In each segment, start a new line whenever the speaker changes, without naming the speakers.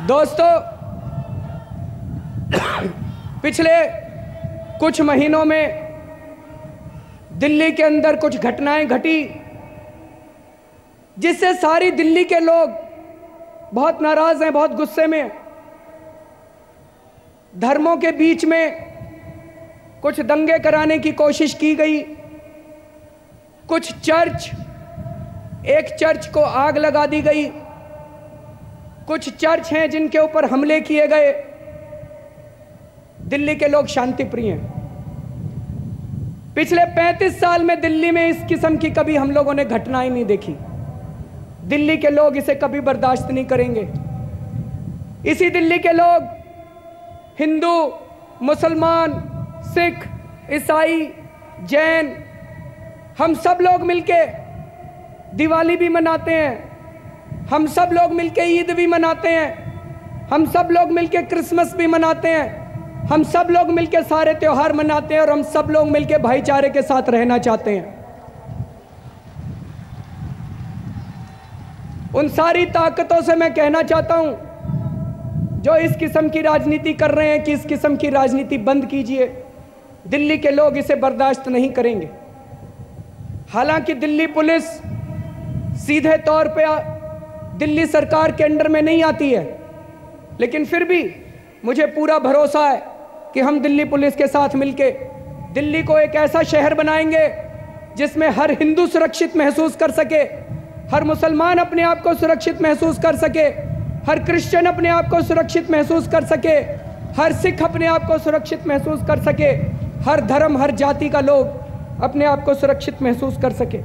दोस्तों, पिछले कुछ महीनों में दिल्ली के अंदर कुछ घटनाएं घटी जिससे सारी दिल्ली के लोग बहुत नाराज हैं, बहुत गुस्से में हैं। धर्मों के बीच में कुछ दंगे कराने की कोशिश की गई। कुछ एक चर्च को आग लगा दी गई। कुछ चर्च हैं जिनके ऊपर हमले किए गए। दिल्ली के लोग शांति प्रिय हैं। पिछले 35 साल में दिल्ली में इस किस्म की कभी हम लोगों ने घटनाएं नहीं देखी। दिल्ली के लोग इसे कभी बर्दाश्त नहीं करेंगे। इसी दिल्ली के लोग हिंदू, मुसलमान, सिख, ईसाई, जैन, हम सब लोग मिलके दिवाली भी मनाते हैं। हम सब लोग मिलके ईद भी मनाते हैं। हम सब लोग मिलके क्रिसमस भी मनाते हैं। हम सब लोग मिलके सारे त्योहार मनाते हैं और हम सब लोग मिलके भाईचारे के साथ रहना चाहते हैं। उन सारी ताकतों से मैं कहना चाहता हूं जो इस किस्म की राजनीति कर रहे हैं कि इस किस्म की राजनीति बंद कीजिए। दिल्ली के लोग इसे बर्दाश्त नहीं करेंगे। हालांकि दिल्ली पुलिस सीधे तौर पे दिल्ली सरकार के अंडर में नहीं आती है, लेकिन फिर भी मुझे पूरा भरोसा है कि हम दिल्ली पुलिस के साथ मिलके दिल्ली को एक ऐसा शहर बनाएंगे जिसमें हर हिंदू सुरक्षित महसूस कर सके, हर मुसलमान अपने आप को सुरक्षित महसूस कर सके, हर क्रिश्चियन अपने आप को सुरक्षित महसूस कर सके, हर सिख अपने आप को सुरक्षित महसूस कर सके, हर धर्म, हर जाति का लोग अपने आप को सुरक्षित महसूस कर सके।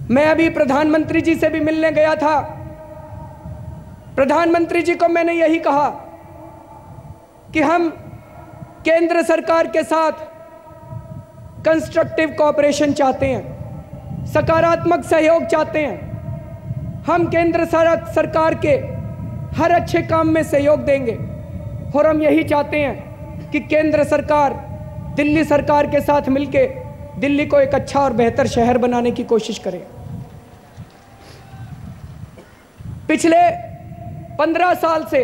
मैं अभी प्रधानमंत्री जी से भी मिलने गया था। प्रधानमंत्री जी को मैंने यही कहा कि हम केंद्र सरकार के साथ कंस्ट्रक्टिव कोऑपरेशन चाहते हैं, सकारात्मक सहयोग चाहते हैं। हम केंद्र सरकार के हर अच्छे काम में सहयोग देंगे और हम यही चाहते हैं कि केंद्र सरकार दिल्ली सरकार के साथ मिलके दिल्ली को एक अच्छा और बेहतर शहर बनाने की कोशिश करे। पिछले 15 साल से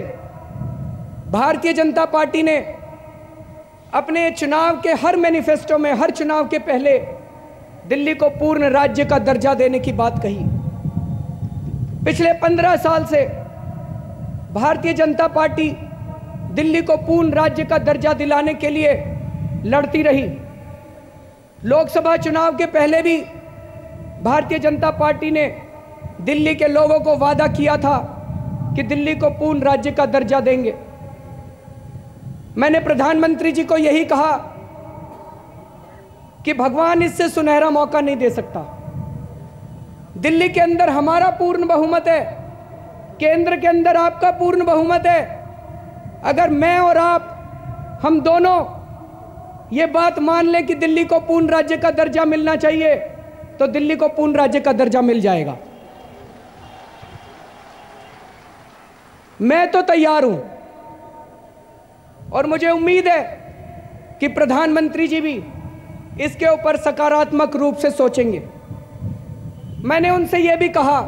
भारतीय जनता पार्टी ने अपने चुनाव के हर मैनिफेस्टो में, हर चुनाव के पहले दिल्ली को पूर्ण राज्य का दर्जा देने की बात कही। पिछले 15 साल से भारतीय जनता पार्टी दिल्ली को पूर्ण राज्य का दर्जा दिलाने के लिए लड़ती रही। लोकसभा चुनाव के पहले भी भारतीय जनता पार्टी ने दिल्ली के लोगों को वादा किया था कि दिल्ली को पूर्ण राज्य का दर्जा देंगे। मैंने प्रधानमंत्री जी को यही कहा कि भगवान इससे सुनहरा मौका नहीं दे सकता। दिल्ली के अंदर हमारा पूर्ण बहुमत है, केंद्र के अंदर आपका पूर्ण बहुमत है। अगर मैं और आप, हम दोनों ये बात मान लें कि दिल्ली को पूर्ण राज्य का दर्जा मिलना चाहिए, तो दिल्ली को पूर्ण राज्य का दर्जा मिल जाएगा। मैं तो तैयार हूं और मुझे उम्मीद है कि प्रधानमंत्री जी भी इसके ऊपर सकारात्मक रूप से सोचेंगे। मैंने उनसे यह भी कहा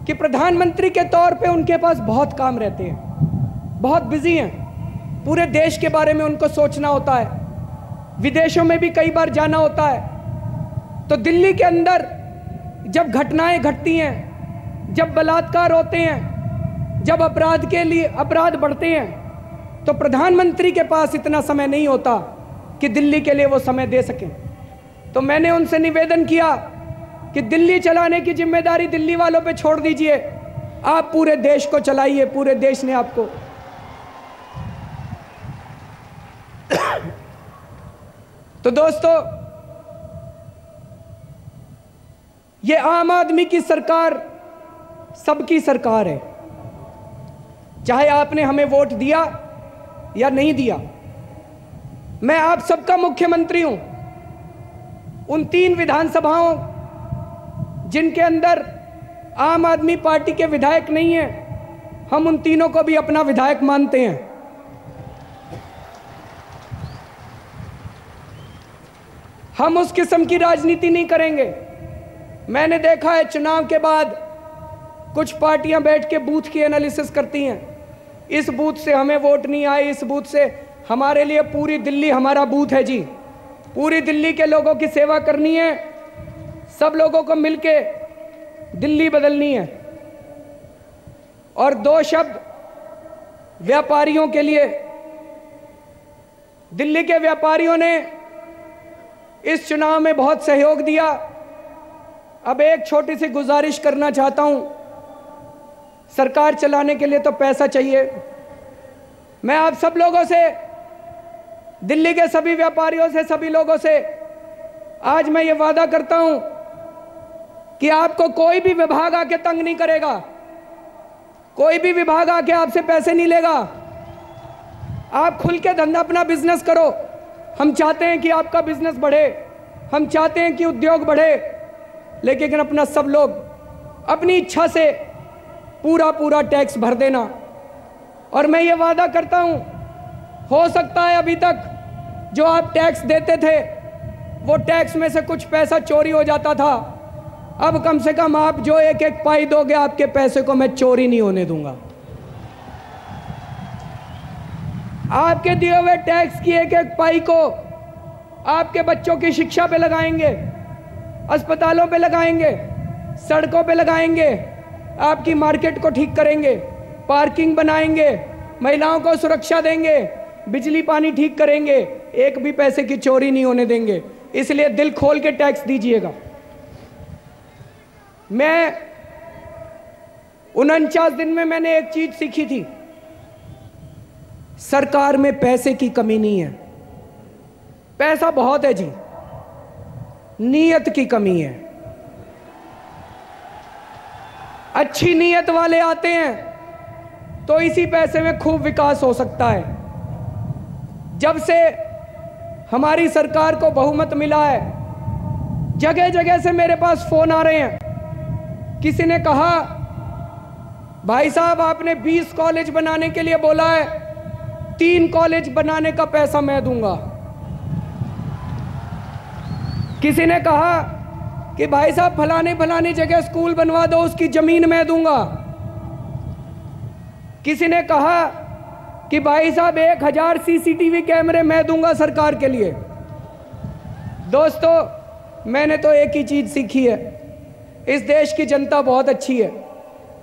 कि प्रधानमंत्री के तौर पे उनके पास बहुत काम रहते हैं, बहुत बिजी हैं। पूरे देश के बारे में उनको सोचना होता है, विदेशों में भी कई बार जाना होता है। तो दिल्ली के अंदर जब घटनाएं घटती हैं, जब बलात्कार होते हैं, जब अपराध बढ़ते हैं, तो प्रधानमंत्री के पास इतना समय नहीं होता कि दिल्ली के लिए वो समय दे सकें। तो मैंने उनसे निवेदन किया कि दिल्ली चलाने की जिम्मेदारी दिल्ली वालों पे छोड़ दीजिए, आप पूरे देश को चलाइए। पूरे देश ने आपको तो दोस्तों, ये आम आदमी की सरकार सबकी सरकार है। चाहे आपने हमें वोट दिया या नहीं दिया, मैं आप सबका मुख्यमंत्री हूं। उन 3 विधानसभाओं जिनके अंदर आम आदमी पार्टी के विधायक नहीं है, हम उन तीनों को भी अपना विधायक मानते हैं। हम उस किस्म की राजनीति नहीं करेंगे। मैंने देखा है चुनाव के बाद कुछ पार्टियां बैठ के बूथ की एनालिसिस करती हैं, इस बूथ से हमें वोट नहीं आए, इस बूथ से। हमारे लिए पूरी दिल्ली हमारा बूथ है जी। पूरी दिल्ली के लोगों की सेवा करनी है, सब लोगों को मिलके दिल्ली बदलनी है। और 2 शब्द व्यापारियों के लिए। दिल्ली के व्यापारियों ने इस चुनाव में बहुत सहयोग दिया। अब एक छोटी सी गुजारिश करना चाहता हूं, सरकार चलाने के लिए तो पैसा चाहिए। मैं आप सब लोगों से, दिल्ली के सभी व्यापारियों से, सभी लोगों से आज मैं ये वादा करता हूं कि आपको कोई भी विभाग आके तंग नहीं करेगा, कोई भी विभाग आके आपसे पैसे नहीं लेगा। आप खुल के धंधा अपना बिजनेस करो। हम चाहते हैं कि आपका बिजनेस बढ़े, हम चाहते हैं कि उद्योग बढ़े, लेकिन अपना सब लोग अपनी इच्छा से पूरा टैक्स भर देना। और मैं ये वादा करता हूं, हो सकता है अभी तक जो आप टैक्स देते थे वो टैक्स में से कुछ पैसा चोरी हो जाता था, अब कम से कम आप जो एक एक पाई दोगे, आपके पैसे को मैं चोरी नहीं होने दूंगा। आपके दिए हुए टैक्स की एक एक पाई को आपके बच्चों की शिक्षा पे लगाएंगे, अस्पतालों पे लगाएंगे, सड़कों पे लगाएंगे, आपकी मार्केट को ठीक करेंगे, पार्किंग बनाएंगे, महिलाओं को सुरक्षा देंगे, बिजली पानी ठीक करेंगे, एक भी पैसे की चोरी नहीं होने देंगे। इसलिए दिल खोल के टैक्स दीजिएगा। मैं 49 दिन में मैंने एक चीज सीखी थी, सरकार में पैसे की कमी नहीं है, पैसा बहुत है जी, नीयत की कमी है। अच्छी नीयत वाले आते हैं तो इसी पैसे में खूब विकास हो सकता है। जब से हमारी सरकार को बहुमत मिला है, जगह जगह से मेरे पास फोन आ रहे हैं। किसी ने कहा, भाई साहब आपने 20 कॉलेज बनाने के लिए बोला है, 3 कॉलेज बनाने का पैसा मैं दूंगा। किसी ने कहा कि भाई साहब फलानी जगह स्कूल बनवा दो, उसकी जमीन मैं दूंगा। किसी ने कहा कि भाई साहब 1000 सीसीटीवी कैमरे मैं दूंगा सरकार के लिए। दोस्तों, मैंने तो एक ही चीज सीखी है, इस देश की जनता बहुत अच्छी है।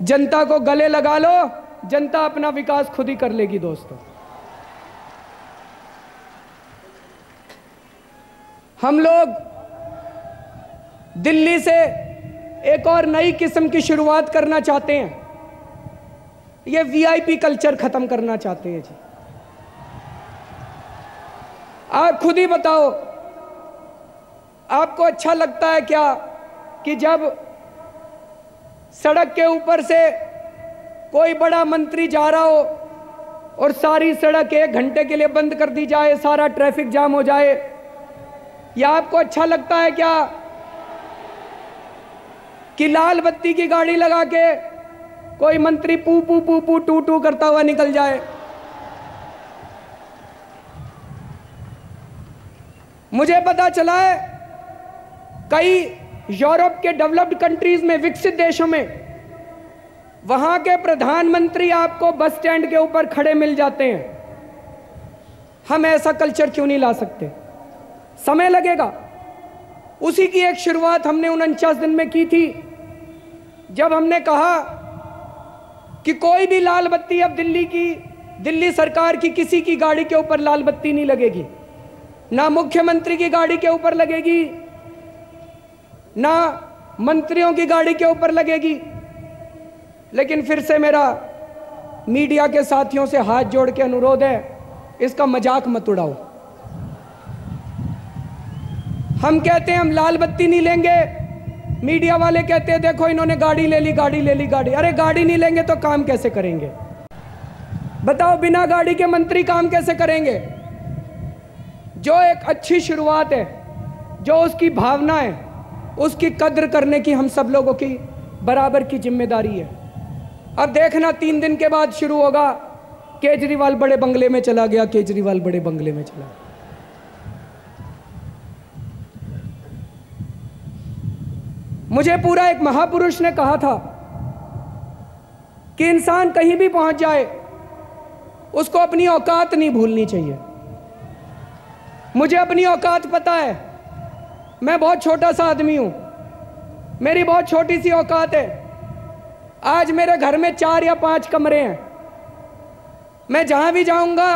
जनता को गले लगा लो, जनता अपना विकास खुद ही कर लेगी। दोस्तों, हम लोग दिल्ली से एक और नई किस्म की शुरुआत करना चाहते हैं। ये वीआईपी कल्चर खत्म करना चाहते हैं जी। आप खुद ही बताओ, आपको अच्छा लगता है क्या कि जब सड़क के ऊपर से कोई बड़ा मंत्री जा रहा हो और सारी सड़क 1 घंटे के लिए बंद कर दी जाए, सारा ट्रैफिक जाम हो जाए? या आपको अच्छा लगता है क्या कि लाल बत्ती की गाड़ी लगा के कोई मंत्री पू पू पू पू टू टू करता हुआ निकल जाए? मुझे पता चला है कई यूरोप के डेवलप्ड कंट्रीज में, विकसित देशों में, वहां के प्रधानमंत्री आपको बस स्टैंड के ऊपर खड़े मिल जाते हैं। हम ऐसा कल्चर क्यों नहीं ला सकते? समय लगेगा। उसी की एक शुरुआत हमने 49 दिन में की थी, जब हमने कहा कि कोई भी लाल बत्ती अब दिल्ली सरकार की किसी की गाड़ी के ऊपर लाल बत्ती नहीं लगेगी। ना मुख्यमंत्री की गाड़ी के ऊपर लगेगी, ना मंत्रियों की गाड़ी के ऊपर लगेगी। लेकिन फिर से मेरा मीडिया के साथियों से हाथ जोड़ के अनुरोध है, इसका मजाक मत उड़ाओ। हम कहते हैं हम लाल बत्ती नहीं लेंगे, मीडिया वाले कहते हैं देखो इन्होंने गाड़ी ले ली, गाड़ी ले ली, गाड़ी। अरे गाड़ी नहीं लेंगे तो काम कैसे करेंगे? बताओ, बिना गाड़ी के मंत्री काम कैसे करेंगे? जो एक अच्छी शुरुआत है, जो उसकी भावना है, उसकी कद्र करने की हम सब लोगों की बराबर की जिम्मेदारी है। अब देखना 3 दिन के बाद शुरू होगा, केजरीवाल बड़े बंगले में चला गया, केजरीवाल बड़े बंगले में चला गया। मुझे पूरा एक महापुरुष ने कहा था कि इंसान कहीं भी पहुंच जाए उसको अपनी औकात नहीं भूलनी चाहिए। मुझे अपनी औकात पता है, मैं बहुत छोटा सा आदमी हूं, मेरी बहुत छोटी सी औकात है। आज मेरे घर में 4 या 5 कमरे हैं, मैं जहां भी जाऊंगा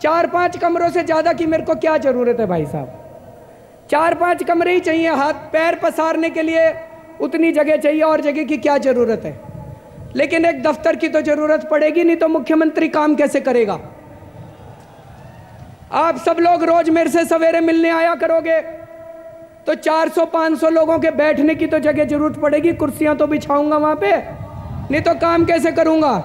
4-5 कमरों से ज्यादा की मेरे को क्या जरूरत है भाई साहब। 4-5 कमरे ही चाहिए, हाथ पैर पसारने के लिए उतनी जगह चाहिए, और जगह की क्या जरूरत है। लेकिन एक दफ्तर की तो जरूरत पड़ेगी, नहीं तो मुख्यमंत्री काम कैसे करेगा। आप सब लोग रोज मेरे से सवेरे मिलने आया करोगे तो 400-500 लोगों के बैठने की तो जगह जरूरत पड़ेगी, कुर्सियां तो बिछाऊंगा वहां पे, नहीं तो काम कैसे करूंगा।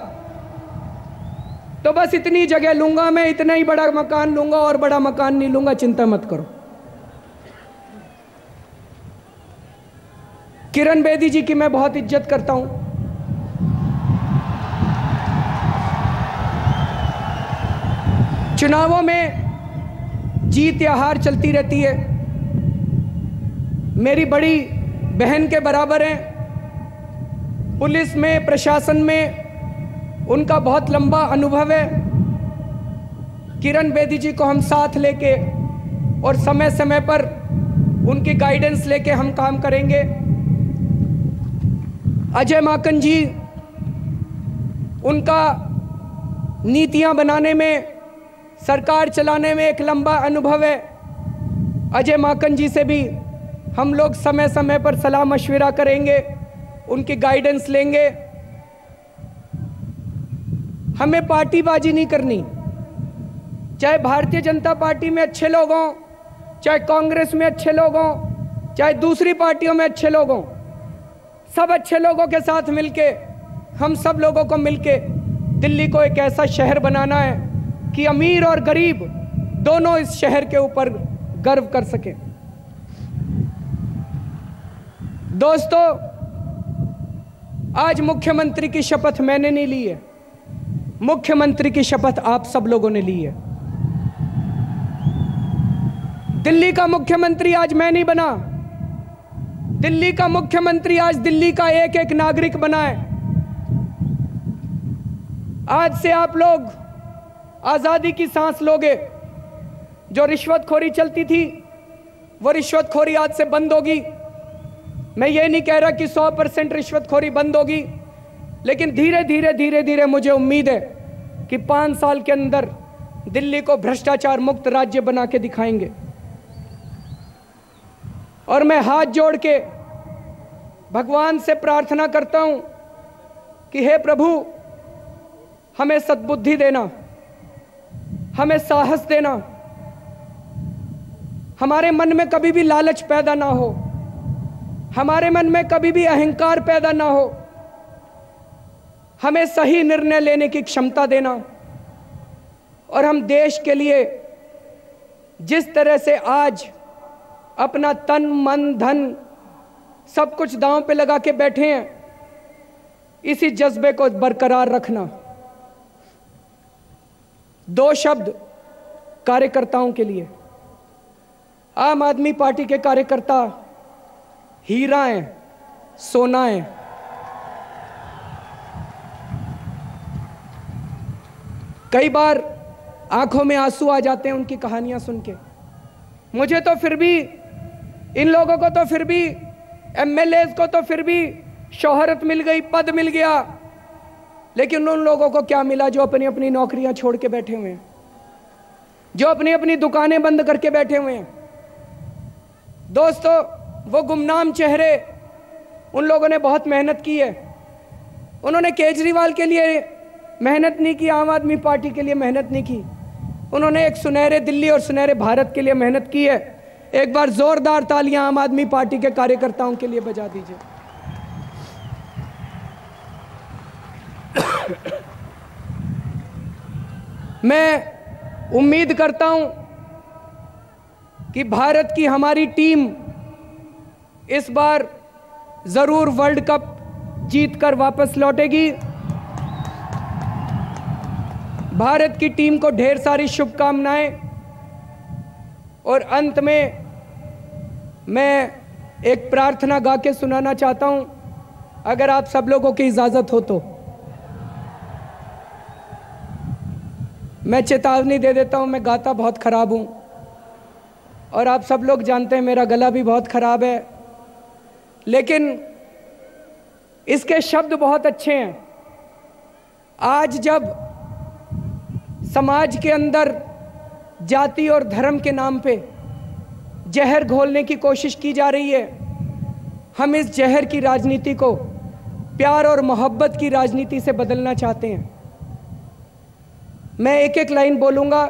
तो बस इतनी जगह लूंगा मैं, इतना ही बड़ा मकान लूंगा, और बड़ा मकान नहीं लूंगा, चिंता मत करो। किरण बेदी जी की मैं बहुत इज्जत करता हूं, चुनावों में जीत या हार चलती रहती है, मेरी बड़ी बहन के बराबर हैं। पुलिस में, प्रशासन में उनका बहुत लंबा अनुभव है। किरण बेदी जी को हम साथ लेके और समय समय पर उनकी गाइडेंस लेके हम काम करेंगे। अजय माकन जी, उनका नीतियां बनाने में, सरकार चलाने में एक लंबा अनुभव है। अजय माकन जी से भी हम लोग समय समय पर सलाह मशविरा करेंगे, उनकी गाइडेंस लेंगे। हमें पार्टीबाजी नहीं करनी, चाहे भारतीय जनता पार्टी में अच्छे लोग हों, चाहे कांग्रेस में अच्छे लोग हों, चाहे दूसरी पार्टियों में अच्छे लोग हों, सब अच्छे लोगों के साथ मिलके, हम सब लोगों को मिलके दिल्ली को एक ऐसा शहर बनाना है कि अमीर और गरीब दोनों इस शहर के ऊपर गर्व कर सके। दोस्तों, आज मुख्यमंत्री की शपथ मैंने नहीं ली है, मुख्यमंत्री की शपथ आप सब लोगों ने ली है। दिल्ली का मुख्यमंत्री आज मैं नहीं बना, दिल्ली का मुख्यमंत्री आज दिल्ली का एक एक नागरिक बना है। आज से आप लोग आजादी की सांस लोगे। जो रिश्वतखोरी चलती थी वो रिश्वतखोरी आज से बंद होगी। मैं ये नहीं कह रहा कि 100% रिश्वतखोरी बंद होगी, लेकिन धीरे धीरे धीरे धीरे मुझे उम्मीद है कि 5 साल के अंदर दिल्ली को भ्रष्टाचार मुक्त राज्य बना के दिखाएंगे। और मैं हाथ जोड़ के भगवान से प्रार्थना करता हूं कि हे प्रभु, हमें सद्बुद्धि देना, हमें साहस देना, हमारे मन में कभी भी लालच पैदा ना हो, हमारे मन में कभी भी अहंकार पैदा ना हो, हमें सही निर्णय लेने की क्षमता देना। और हम देश के लिए जिस तरह से आज अपना तन मन धन सब कुछ दांव पे लगा के बैठे हैं, इसी जज्बे को बरकरार रखना। 2 शब्द कार्यकर्ताओं के लिए। आम आदमी पार्टी के कार्यकर्ता हीरा हैं, सोना हैं। कई बार आंखों में आंसू आ जाते हैं उनकी कहानियां सुन के। मुझे तो फिर भी, इन लोगों को तो फिर भी, एमएलएज को तो फिर भी शोहरत मिल गई, पद मिल गया, लेकिन उन लोगों को क्या मिला जो अपनी अपनी नौकरियां छोड़ के बैठे हुए हैं, जो अपनी अपनी दुकानें बंद करके बैठे हुए हैं। दोस्तों, वो गुमनाम चेहरे, उन लोगों ने बहुत मेहनत की है। उन्होंने केजरीवाल के लिए मेहनत नहीं की, आम आदमी पार्टी के लिए मेहनत नहीं की, उन्होंने एक सुनहरे दिल्ली और सुनहरे भारत के लिए मेहनत की है। एक बार जोरदार तालियां आम आदमी पार्टी के कार्यकर्ताओं के लिए बजा दीजिए। मैं उम्मीद करता हूं कि भारत की हमारी टीम इस बार जरूर वर्ल्ड कप जीतकर वापस लौटेगी। भारत की टीम को ढेर सारी शुभकामनाएं। और अंत में मैं एक प्रार्थना गा के सुनाना चाहता हूं, अगर आप सब लोगों की इजाजत हो तो। मैं चेतावनी दे देता हूँ, मैं गाता बहुत ख़राब हूँ और आप सब लोग जानते हैं मेरा गला भी बहुत ख़राब है, लेकिन इसके शब्द बहुत अच्छे हैं। आज जब समाज के अंदर जाति और धर्म के नाम पे जहर घोलने की कोशिश की जा रही है, हम इस जहर की राजनीति को प्यार और मोहब्बत की राजनीति से बदलना चाहते हैं। मैं एक एक लाइन बोलूंगा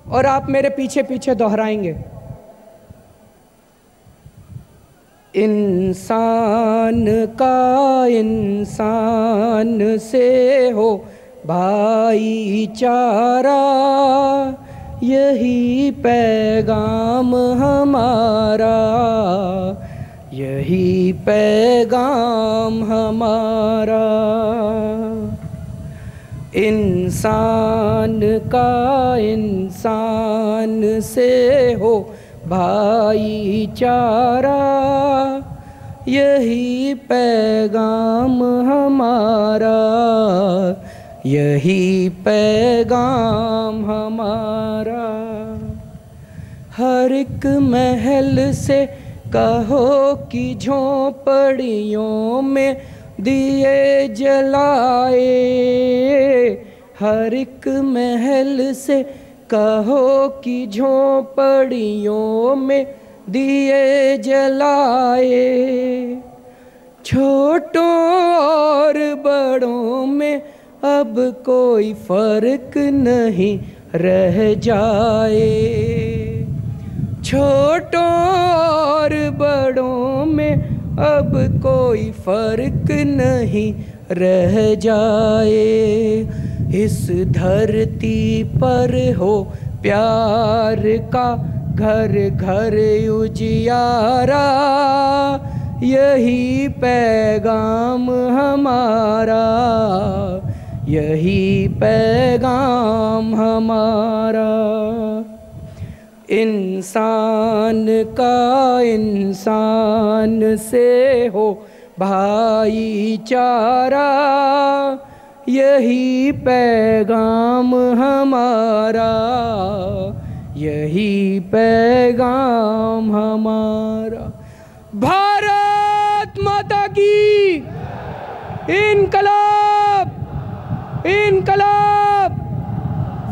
और आप मेरे पीछे पीछे दोहराएंगे। इंसान का इंसान से हो भाईचारा, यही पैगाम हमारा, यही पैगाम हमारा। इंसान का इंसान से हो भाईचारा, यही पैगाम हमारा, यही पैगाम हमारा। हर एक महल से कहो कि झोंपड़ियों में दिए जलाए, हर एक महल से कहो कि झोंपड़ियों में दिए जलाए। छोटों और बड़ों में अब कोई फर्क नहीं रह जाए, छोटों और बड़ों में अब कोई फर्क नहीं रह जाए। इस धरती पर हो प्यार का घर घर उजियारा, यही पैगाम हमारा, यही पैगाम हमारा। इंसान का इंसान से हो भाईचारा, यही पैगाम हमारा, यही पैगाम हमारा। भारत माता की इनकलाब, इनकलाब,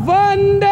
वंदे